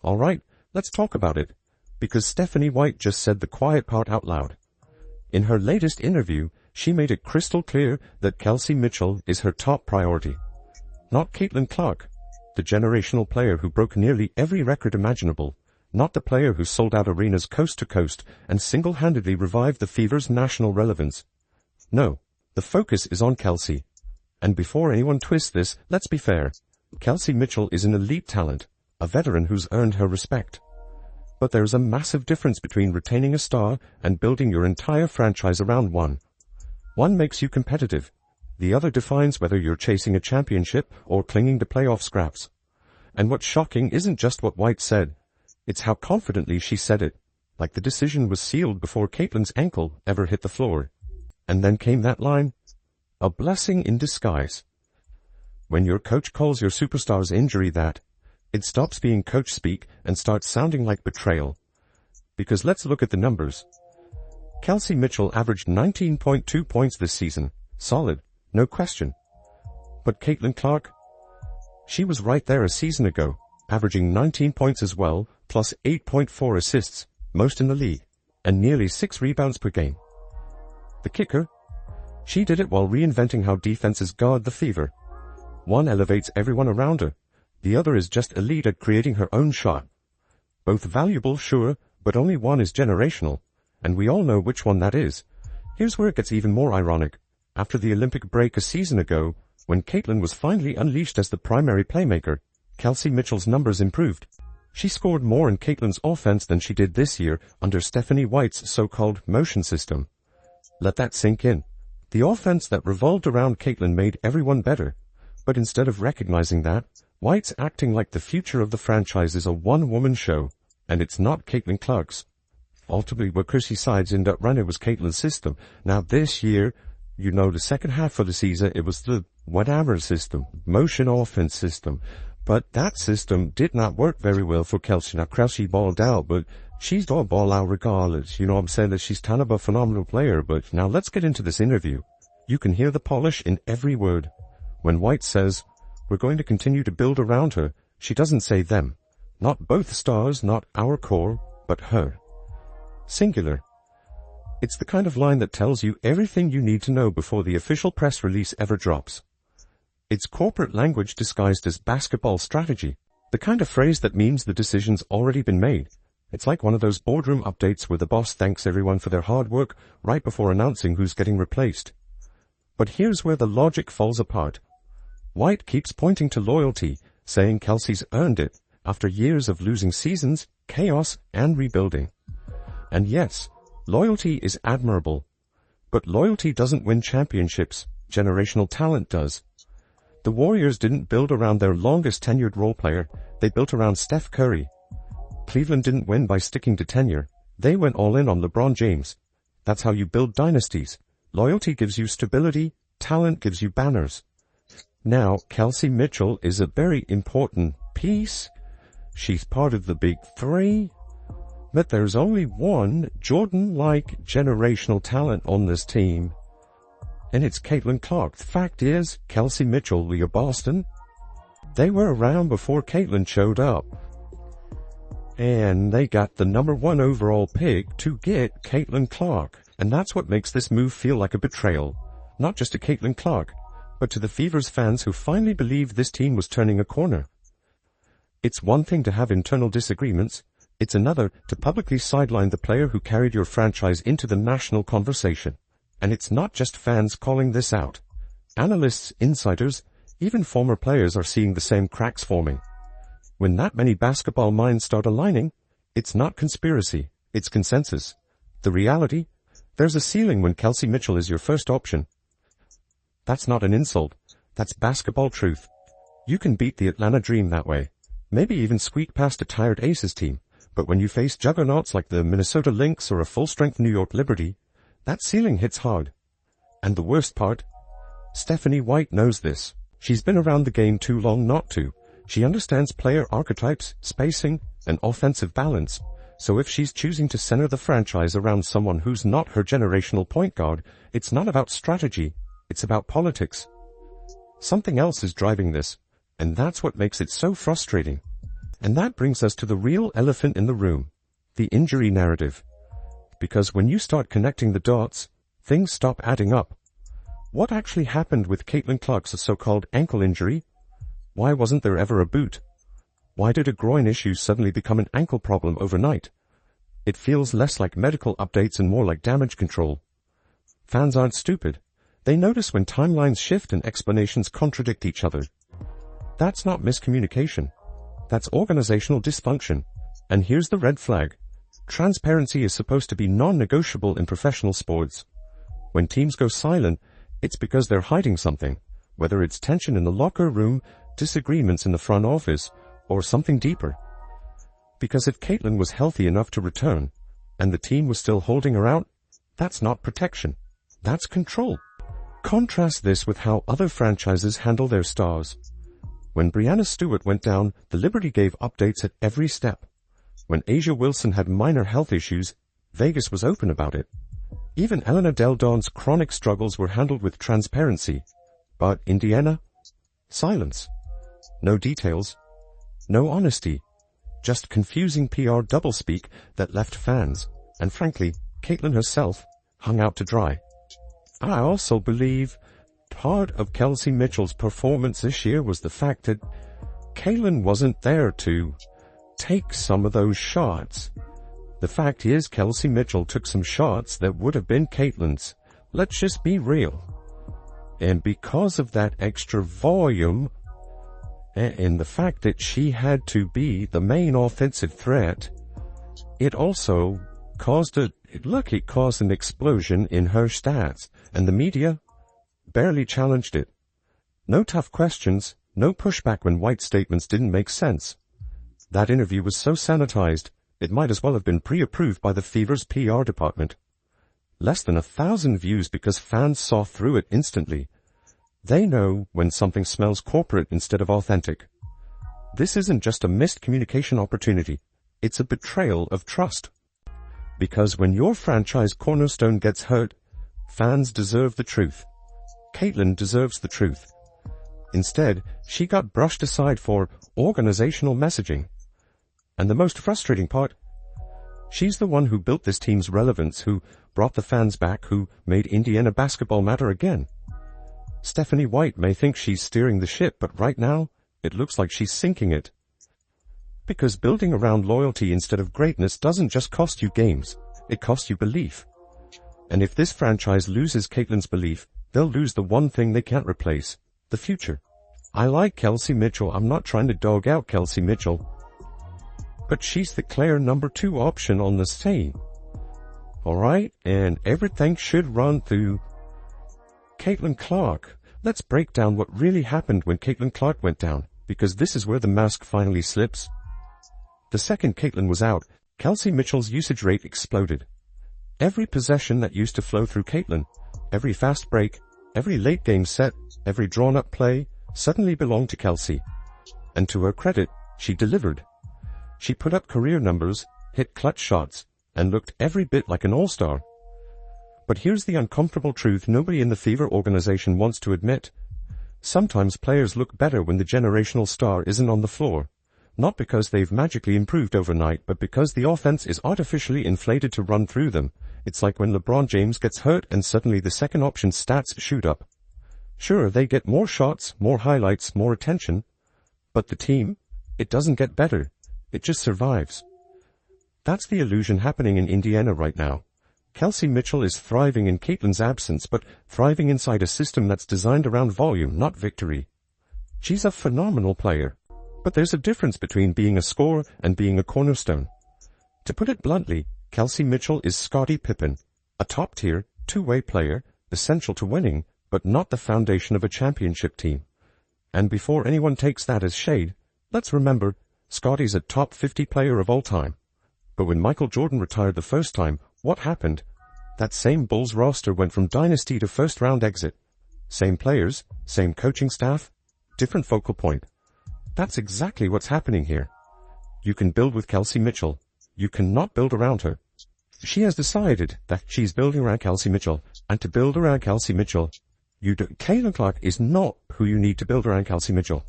Alright, let's talk about it, because Stephanie White just said the quiet part out loud. In her latest interview, she made it crystal clear that Kelsey Mitchell is her top priority. Not Caitlin Clark, the generational player who broke nearly every record imaginable, not the player who sold out arenas coast to coast and single-handedly revived the Fever's national relevance. No, the focus is on Kelsey. And before anyone twists this, let's be fair. Kelsey Mitchell is an elite talent, a veteran who's earned her respect. But there's a massive difference between retaining a star and building your entire franchise around one. One makes you competitive. The other defines whether you're chasing a championship or clinging to playoff scraps. And what's shocking isn't just what White said. It's how confidently she said it, like the decision was sealed before Caitlin's ankle ever hit the floor. And then came that line, a blessing in disguise. When your coach calls your superstar's injury that, it stops being coach speak and starts sounding like betrayal. Because let's look at the numbers. Kelsey Mitchell averaged 19.2 points this season. Solid, no question. But Caitlin Clark? She was right there a season ago, averaging 19 points as well, plus 8.4 assists, most in the league, and nearly 6 rebounds per game. The kicker? She did it while reinventing how defenses guard the Fever. One elevates everyone around her. The other is just elite at creating her own shot. Both valuable, sure, but only one is generational. And we all know which one that is. Here's where it gets even more ironic. After the Olympic break a season ago, when Caitlin was finally unleashed as the primary playmaker, Kelsey Mitchell's numbers improved. She scored more in Caitlin's offense than she did this year under Stephanie White's so-called motion system. Let that sink in. The offense that revolved around Caitlin made everyone better. But instead of recognizing that, White's acting like the future of the franchise is a one-woman show, and it's not Caitlin Clark's. Ultimately, where Chrissy sides end up running was Caitlin's system. Now this year, the second half of the season, it was the whatever system, motion offense system. But that system did not work very well for Kelsey. Now Kelsey balled out, but she's gonna ball out regardless. You know what I'm saying? That she's kind of a phenomenal player. But now let's get into this interview. You can hear the polish in every word. When White says, we're going to continue to build around her, she doesn't say them. Not both stars, not our core, but her. Singular. It's the kind of line that tells you everything you need to know before the official press release ever drops. It's corporate language disguised as basketball strategy. The kind of phrase that means the decision's already been made. It's like one of those boardroom updates where the boss thanks everyone for their hard work right before announcing who's getting replaced. But here's where the logic falls apart. White keeps pointing to loyalty, saying Kelsey's earned it after years of losing seasons, chaos, and rebuilding. And yes, loyalty is admirable. But loyalty doesn't win championships. Generational talent does. The Warriors didn't build around their longest tenured role player. They built around Steph Curry. Cleveland didn't win by sticking to tenure. They went all in on LeBron James. That's how you build dynasties. Loyalty gives you stability. Talent gives you banners. Now, Kelsey Mitchell is a very important piece. She's part of the big three. But there's only one Jordan-like generational talent on this team. And it's Caitlin Clark. The fact is, Kelsey Mitchell, your Boston, they were around before Caitlin showed up. And they got the #1 overall pick to get Caitlin Clark. And that's what makes this move feel like a betrayal. Not just to Caitlin Clark, but to the Fever's fans who finally believed this team was turning a corner. It's one thing to have internal disagreements. It's another to publicly sideline the player who carried your franchise into the national conversation. And it's not just fans calling this out. Analysts, insiders, even former players are seeing the same cracks forming. When that many basketball minds start aligning, it's not conspiracy, it's consensus. The reality? There's a ceiling when Kelsey Mitchell is your first option. That's not an insult. That's basketball truth. You can beat the Atlanta Dream that way. Maybe even squeak past a tired Aces team. But when you face juggernauts like the Minnesota Lynx or a full-strength New York Liberty, that ceiling hits hard. And the worst part? Stephanie White knows this. She's been around the game too long not to. She understands player archetypes, spacing, and offensive balance. So if she's choosing to center the franchise around someone who's not her generational point guard, it's not about strategy, it's about politics. Something else is driving this, and that's what makes it so frustrating. And that brings us to the real elephant in the room, the injury narrative. Because when you start connecting the dots, things stop adding up. What actually happened with Caitlin Clark's so-called ankle injury? Why wasn't there ever a boot? Why did a groin issue suddenly become an ankle problem overnight? It feels less like medical updates and more like damage control. Fans aren't stupid. They notice when timelines shift and explanations contradict each other. That's not miscommunication. That's organizational dysfunction. And here's the red flag. Transparency is supposed to be non-negotiable in professional sports. When teams go silent, it's because they're hiding something, whether it's tension in the locker room, disagreements in the front office, or something deeper. Because if Caitlin was healthy enough to return, and the team was still holding her out, that's not protection. That's control. Contrast this with how other franchises handle their stars. When Breanna Stewart went down, the Liberty gave updates at every step. When Asia Wilson had minor health issues, Vegas was open about it. Even Elena Del Don's chronic struggles were handled with transparency. But Indiana? Silence. No details. No honesty. Just confusing PR doublespeak that left fans, and frankly, Caitlin herself, hung out to dry. I also believe part of Kelsey Mitchell's performance this year was the fact that Caitlin wasn't there to take some of those shots. The fact is, Kelsey Mitchell took some shots that would have been Caitlin's. Let's just be real. And because of that extra volume, and the fact that she had to be the main offensive threat, it also caused an explosion in her stats, and the media barely challenged it. No tough questions, no pushback when White's statements didn't make sense. That interview was so sanitized, it might as well have been pre-approved by the Fever's PR department. Less than 1,000 views because fans saw through it instantly. They know when something smells corporate instead of authentic. This isn't just a missed communication opportunity. It's a betrayal of trust. Because when your franchise cornerstone gets hurt, fans deserve the truth. Caitlin deserves the truth. Instead, she got brushed aside for organizational messaging. And the most frustrating part, she's the one who built this team's relevance, who brought the fans back, who made Indiana basketball matter again. Stephanie White may think she's steering the ship, but right now, it looks like she's sinking it. Because building around loyalty instead of greatness doesn't just cost you games, it costs you belief. And if this franchise loses Caitlin's belief, they'll lose the one thing they can't replace, the future. I like Kelsey Mitchell. I'm not trying to dog out Kelsey Mitchell. But she's the clear number 2 option on this team. Alright, and everything should run through Caitlin Clark. Let's break down what really happened when Caitlin Clark went down, because this is where the mask finally slips. The second Caitlin was out, Kelsey Mitchell's usage rate exploded. Every possession that used to flow through Caitlin, every fast break, every late game set, every drawn-up play, suddenly belonged to Kelsey. And to her credit, she delivered. She put up career numbers, hit clutch shots, and looked every bit like an all-star. But here's the uncomfortable truth nobody in the Fever organization wants to admit. Sometimes players look better when the generational star isn't on the floor. Not because they've magically improved overnight, but because the offense is artificially inflated to run through them. It's like when LeBron James gets hurt and suddenly the second option stats shoot up. Sure, they get more shots, more highlights, more attention. But the team, it doesn't get better. It just survives. That's the illusion happening in Indiana right now. Kelsey Mitchell is thriving in Caitlin's absence, but thriving inside a system that's designed around volume, not victory. She's a phenomenal player. But there's a difference between being a scorer and being a cornerstone. To put it bluntly, Kelsey Mitchell is Scottie Pippen, a top-tier, two-way player, essential to winning, but not the foundation of a championship team. And before anyone takes that as shade, let's remember, Scottie's a top 50 player of all time. But when Michael Jordan retired the first time, what happened? That same Bulls roster went from dynasty to first-round exit. Same players, same coaching staff, different focal point. That's exactly what's happening here. You can build with Kelsey Mitchell. You cannot build around her. She has decided that she's building around Kelsey Mitchell, and to build around Kelsey Mitchell, Caitlin Clark is not who you need to build around Kelsey Mitchell.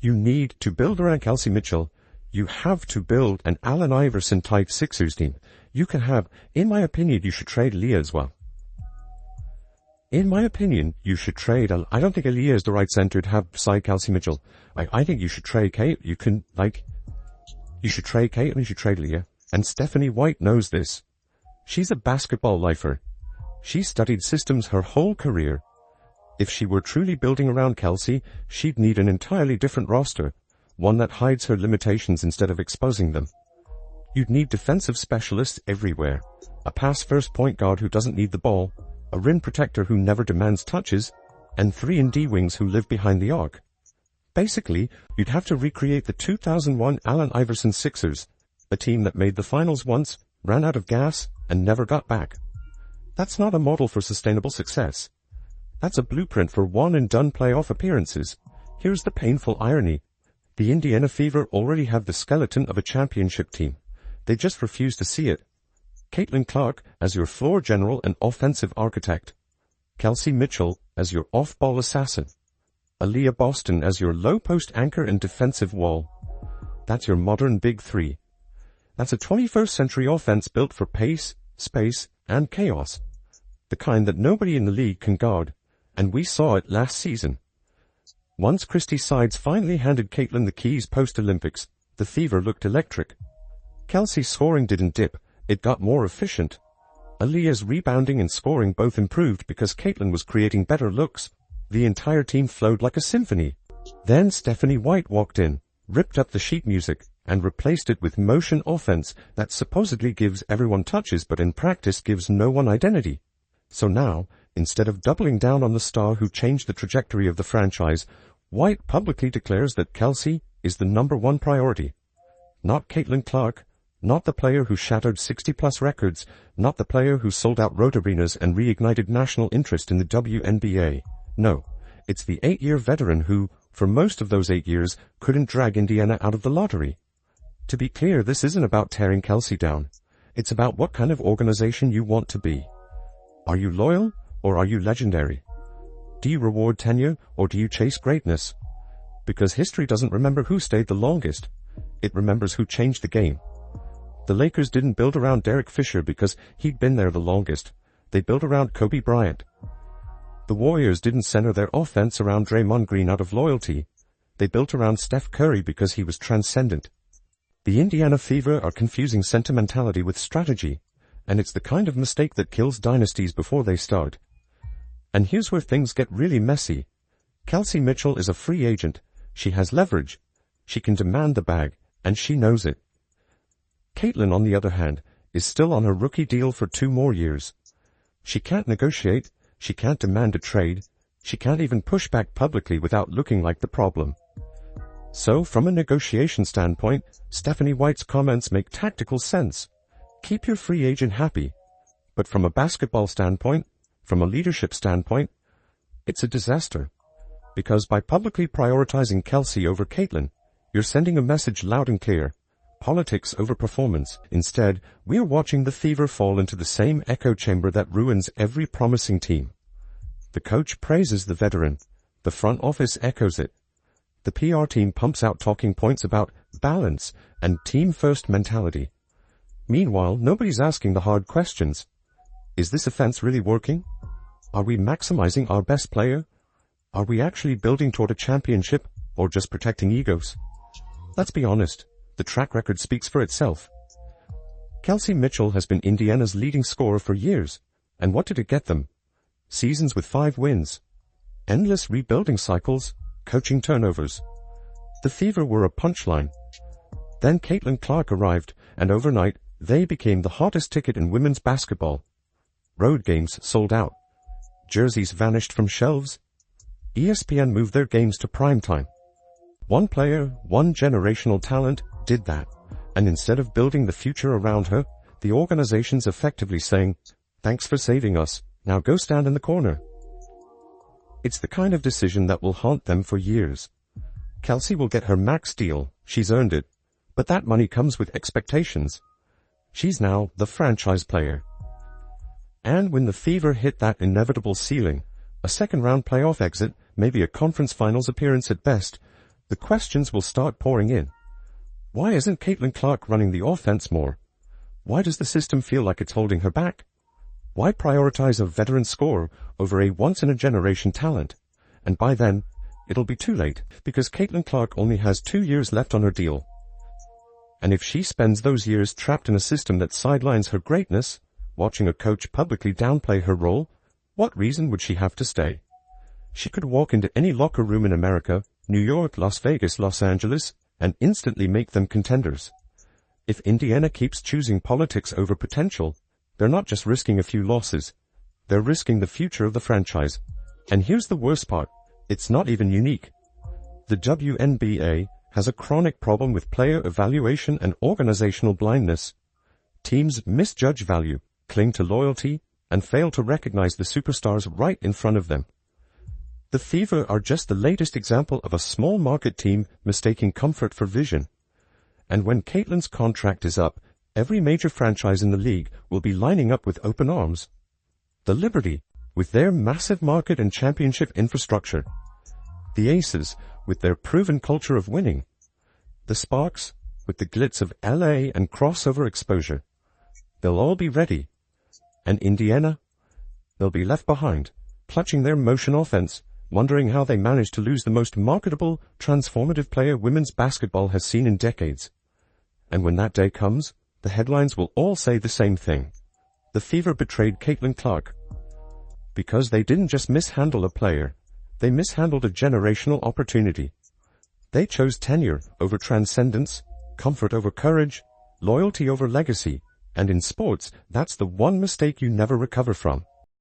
You need to build around Kelsey Mitchell. You have to build an Allen Iverson-type Sixers team. You can have, in my opinion, you should trade Aaliyah as well. In my opinion, you should trade, I don't think Aaliyah is the right center to have beside Kelsey Mitchell. I think you should trade Kate, you should trade Kate and you should trade Aaliyah. And Stephanie White knows this. She's a basketball lifer. She studied systems her whole career. If she were truly building around Kelsey, she'd need an entirely different roster, one that hides her limitations instead of exposing them. You'd need defensive specialists everywhere, a pass-first point guard who doesn't need the ball, a rim protector who never demands touches, and 3-and-D wings who live behind the arc. Basically, you'd have to recreate the 2001 Allen Iverson Sixers, a team that made the finals once, ran out of gas, and never got back. That's not a model for sustainable success. That's a blueprint for one-and-done playoff appearances. Here's the painful irony. The Indiana Fever already have the skeleton of a championship team. They just refuse to see it. Caitlin Clark as your floor general and offensive architect. Kelsey Mitchell as your off-ball assassin. Aaliyah Boston as your low-post anchor and defensive wall. That's your modern big three. That's a 21st century offense built for pace, space, and chaos. The kind that nobody in the league can guard. And we saw it last season. Once Christie Sides finally handed Caitlin the keys post-Olympics, the Fever looked electric. Kelsey's scoring didn't dip, it got more efficient. Aaliyah's rebounding and scoring both improved because Caitlin was creating better looks. The entire team flowed like a symphony. Then Stephanie White walked in, ripped up the sheet music, and replaced it with motion offense that supposedly gives everyone touches but in practice gives no one identity. So now, instead of doubling down on the star who changed the trajectory of the franchise, White publicly declares that Kelsey is the #1 priority. Not Caitlin Clark, not the player who shattered 60-plus records, not the player who sold out road arenas and reignited national interest in the WNBA. No, it's the 8-year veteran who, for most of those 8 years, couldn't drag Indiana out of the lottery. To be clear, this isn't about tearing Kelsey down. It's about what kind of organization you want to be. Are you loyal, or are you legendary? Do you reward tenure, or do you chase greatness? Because history doesn't remember who stayed the longest. It remembers who changed the game. The Lakers didn't build around Derek Fisher because he'd been there the longest. They built around Kobe Bryant. The Warriors didn't center their offense around Draymond Green out of loyalty. They built around Steph Curry because he was transcendent. The Indiana Fever are confusing sentimentality with strategy, and it's the kind of mistake that kills dynasties before they start. And here's where things get really messy. Kelsey Mitchell is a free agent. She has leverage. She can demand the bag, and she knows it. Caitlin, on the other hand, is still on her rookie deal for 2 more years. She can't negotiate, she can't demand a trade, she can't even push back publicly without looking like the problem. So, from a negotiation standpoint, Stephanie White's comments make tactical sense. Keep your free agent happy. But from a basketball standpoint, from a leadership standpoint, it's a disaster. Because by publicly prioritizing Kelsey over Caitlin, you're sending a message loud and clear. Politics over performance. Instead, we're watching the Fever fall into the same echo chamber that ruins every promising team. The coach praises the veteran. The front office echoes it. The PR team pumps out talking points about balance and team-first mentality. Meanwhile, nobody's asking the hard questions. Is this offense really working? Are we maximizing our best player? Are we actually building toward a championship, or just protecting egos? Let's be honest. The track record speaks for itself. Kelsey Mitchell has been Indiana's leading scorer for years. And what did it get them? Seasons with 5 wins. Endless rebuilding cycles, coaching turnovers. The Fever were a punchline. Then Caitlin Clark arrived, and overnight, they became the hottest ticket in women's basketball. Road games sold out. Jerseys vanished from shelves. ESPN moved their games to primetime. One player, one generational talent, did that, and instead of building the future around her, the organization's effectively saying, "Thanks for saving us, now go stand in the corner." It's the kind of decision that will haunt them for years. Kelsey will get her max deal, she's earned it, but that money comes with expectations. She's now the franchise player. And when the Fever hit that inevitable ceiling, a second-round playoff exit, maybe a conference finals appearance at best, the questions will start pouring in. Why isn't Caitlin Clark running the offense more? Why does the system feel like it's holding her back? Why prioritize a veteran scorer over a once-in-a-generation talent? And by then, it'll be too late, because Caitlin Clark only has 2 years left on her deal. And if she spends those years trapped in a system that sidelines her greatness, watching a coach publicly downplay her role, what reason would she have to stay? She could walk into any locker room in America, New York, Las Vegas, Los Angeles, and instantly make them contenders. If Indiana keeps choosing politics over potential, they're not just risking a few losses, they're risking the future of the franchise. And here's the worst part, it's not even unique. The WNBA has a chronic problem with player evaluation and organizational blindness. Teams misjudge value, cling to loyalty, and fail to recognize the superstars right in front of them. The Fever are just the latest example of a small market team mistaking comfort for vision. And when Caitlin's contract is up, every major franchise in the league will be lining up with open arms. The Liberty, with their massive market and championship infrastructure. The Aces, with their proven culture of winning. The Sparks, with the glitz of LA and crossover exposure. They'll all be ready. And Indiana? They'll be left behind, clutching their motion offense, wondering how they managed to lose the most marketable, transformative player women's basketball has seen in decades. And when that day comes, the headlines will all say the same thing. The Fever betrayed Caitlin Clark. Because they didn't just mishandle a player, they mishandled a generational opportunity. They chose tenure over transcendence, comfort over courage, loyalty over legacy, and in sports, that's the one mistake you never recover from.